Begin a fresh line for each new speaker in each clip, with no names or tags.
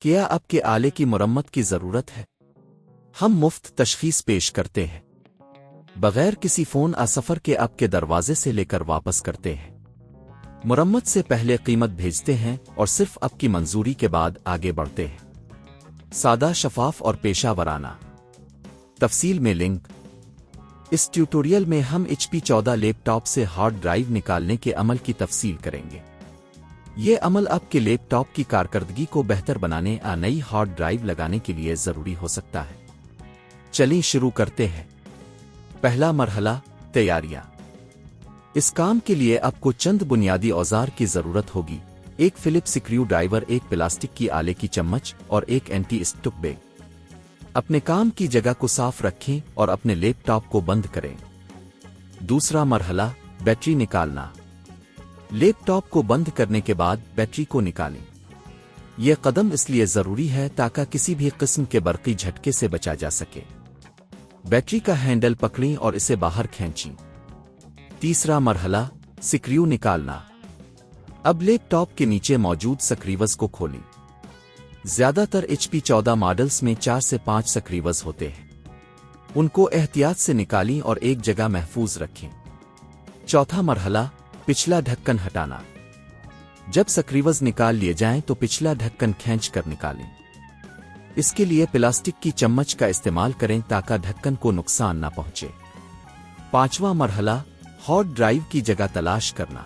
کیا اب کے آلے کی مرمت کی ضرورت ہے؟ ہم مفت تشخیص پیش کرتے ہیں بغیر کسی فون سفر کے اب کے دروازے سے لے کر واپس کرتے ہیں۔ مرمت سے پہلے قیمت بھیجتے ہیں اور صرف اب کی منظوری کے بعد آگے بڑھتے ہیں۔ سادہ، شفاف اور پیشہ ورانہ۔ تفصیل میں لنک۔ اس ٹیوٹوریل میں ہم HP14 لیپ ٹاپ سے ہارڈ ڈرائیو نکالنے کے عمل کی تفصیل کریں گے۔ یہ عمل آپ کے لیپ ٹاپ کی کارکردگی کو بہتر بنانے نئی ہارڈ ڈرائیو لگانے کے لیے ضروری ہو سکتا ہے۔ چلیں شروع کرتے ہیں۔ پہلا مرحلہ، تیاریاں۔ اس کام کے لیے آپ کو چند بنیادی اوزار کی ضرورت ہوگی: ایک فلپ سکریو ڈرائیور، ایک پلاسٹک کی آلے کی چمچ اور ایک اینٹی اسٹک بیگ۔ اپنے کام کی جگہ کو صاف رکھیں اور اپنے لیپ ٹاپ کو بند کریں۔ دوسرا مرحلہ، بیٹری نکالنا۔ لیپ ٹاپ کو بند کرنے کے بعد بیٹری کو نکالیں۔ یہ قدم اس لیے ضروری ہے تاکہ کسی بھی قسم کے برقی جھٹکے سے بچا جا سکے۔ بیٹری کا ہینڈل پکڑیں اور اسے باہر کھینچیں۔ تیسرا مرحلہ، سکریو نکالنا۔ اب لیپ ٹاپ کے نیچے موجود سکریوز کو کھولیں۔ زیادہ تر HP14 ماڈلز میں 4 سے 5 سکریوز ہوتے ہیں۔ ان کو احتیاط سے نکالیں اور ایک جگہ محفوظ رکھیں۔ چوتھا مرحلہ، پچھلا ڈھکن ہٹانا۔ جب سکریوز نکال لیے جائیں تو پچھلا ڈھکن کھینچ کر نکالیں۔ اس کے لیے پلاسٹک کی چمچ کا استعمال کریں تاکہ ڈھکن کو نقصان نہ پہنچے۔ پانچواں مرحلہ، ہارڈ ڈرائیو کی جگہ تلاش کرنا۔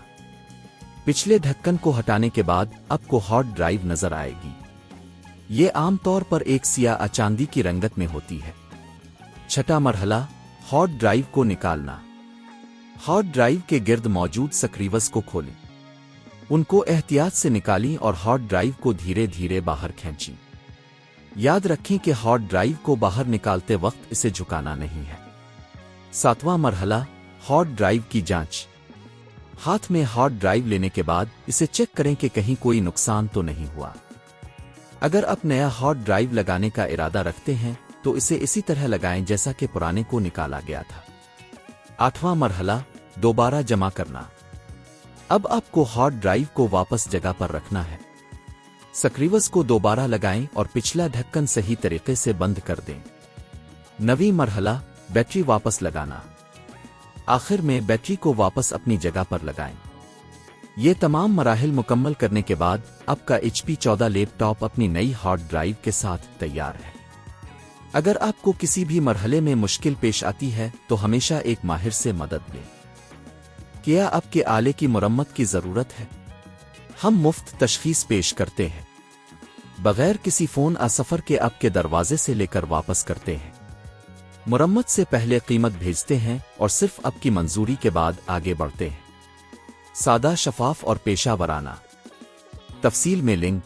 پچھلے ڈھکن کو ہٹانے کے بعد آپ کو ہارڈ ڈرائیو نظر آئے گی۔ یہ عام طور پر ایک سیاہ چاندی کی رنگت میں ہوتی ہے۔ چھٹا مرحلہ، ہارڈ ڈرائیو کو نکالنا۔ ہارڈ ڈرائیو کے گرد موجود سکریوز کو کھولیں۔ ان کو احتیاط سے نکالیں اور ہارڈ ڈرائیو کو دھیرے دھیرے باہر کھینچیں۔ یاد رکھیں کہ ہارڈ ڈرائیو کو باہر نکالتے وقت اسے جھکانا نہیں ہے۔ ساتواں مرحلہ، ہارڈ ڈرائیو کی جانچ۔ ہاتھ میں ہارڈ ڈرائیو لینے کے بعد اسے چیک کریں کہ کہیں کوئی نقصان تو نہیں ہوا۔ اگر آپ نیا ہارڈ ڈرائیو لگانے کا ارادہ رکھتے ہیں تو اسے اسی طرح لگائیں جیسا کہ پرانے کو نکالا گیا تھا۔ آٹھواں مرحلہ، دوبارہ جمع کرنا۔ اب آپ کو ہارڈ ڈرائیو کو واپس جگہ پر رکھنا ہے۔ سکریوز کو دوبارہ لگائیں اور پچھلا ڈھکن صحیح طریقے سے بند کر دیں۔ نویں مرحلہ، بیٹری واپس لگانا۔ آخر میں بیٹری کو واپس اپنی جگہ پر لگائیں۔ یہ تمام مراحل مکمل کرنے کے بعد آپ کا HP14 لیپ ٹاپ اپنی نئی ہارڈ ڈرائیو کے ساتھ تیار ہے۔ اگر آپ کو کسی بھی مرحلے میں مشکل پیش آتی ہے تو ہمیشہ ایک ماہر سے مدد لیں۔ کیا اب کے آلے کی مرمت کی ضرورت ہے؟ ہم مفت تشخیص پیش کرتے ہیں بغیر کسی فون سفر کے اب کے دروازے سے لے کر واپس کرتے ہیں۔ مرمت سے پہلے قیمت بھیجتے ہیں اور صرف اب کی منظوری کے بعد آگے بڑھتے ہیں۔ سادہ، شفاف اور پیشہ ورانہ۔ تفصیل میں لنک۔